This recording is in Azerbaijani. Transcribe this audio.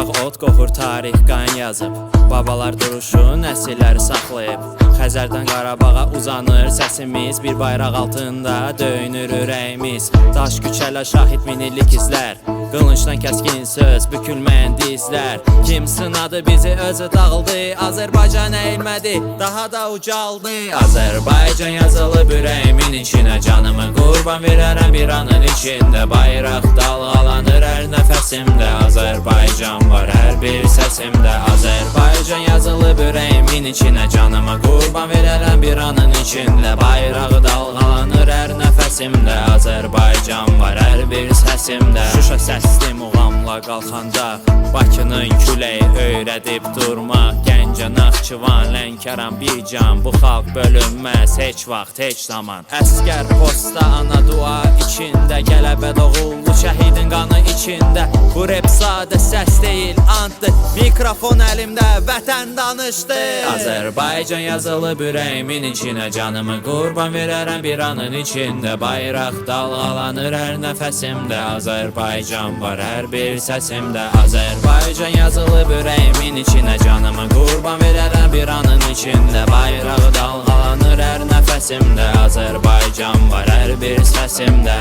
Torpaq ot qoxur, tarix qan yazıb. Babalar duruşu nəsilləri saxlayıb. Xəzərdən Qarabağa uzanır səsimiz, bir bayraq altında döyünür ürəyimiz. Daş küçələ şahid minillik izlər, qılıncdan kəskin söz, bükülməyən dizlər. Kim sınadı bizi, özü dağıldı. Azərbaycan əyilmədi, daha da ucaldı. Azərbaycan yazılıb ürəyimin içinə, canımı qurban verərəm bir anın içində. Bayraq dalğalanır hər nəfəsimdə, Azərbaycan var hər bir səsimdə. Azərbaycan yazılıb ürəyimin içinə, canımı qurban verərəm bir anın içində. Bayraq dalğalanır hər nəfəsimdə, Azərbaycan var hər bir səsimdə. Şuşa səsli muğamla qalxanda, Bakının küləyi öyrədib durmaq. Gəncə, Naxçıvan, Lənkəran, Bican, bu xalq bölünməz heç vaxt, heç zaman. Əskər posta, ana dua içində, qələbə doğuldu şəhidin qanı içində. Bu rep sadə səs deyil, antdır, mikrofon əlimdə, vətən danışdı. Azərbaycan yazılıb ürəyimin içinə, canımı qurban verərəm bir anın içində. Bayraq dalğalanır hər nəfəsimdə, Azərbaycan var hər bir səsimdə. Azərbaycan yazılıb ürəyimin içinə, canımı qurban verərəm bir anın içində. Bayraq dalğalanır hər nəfəsimdə, Azərbaycan var hər bir səsimdə.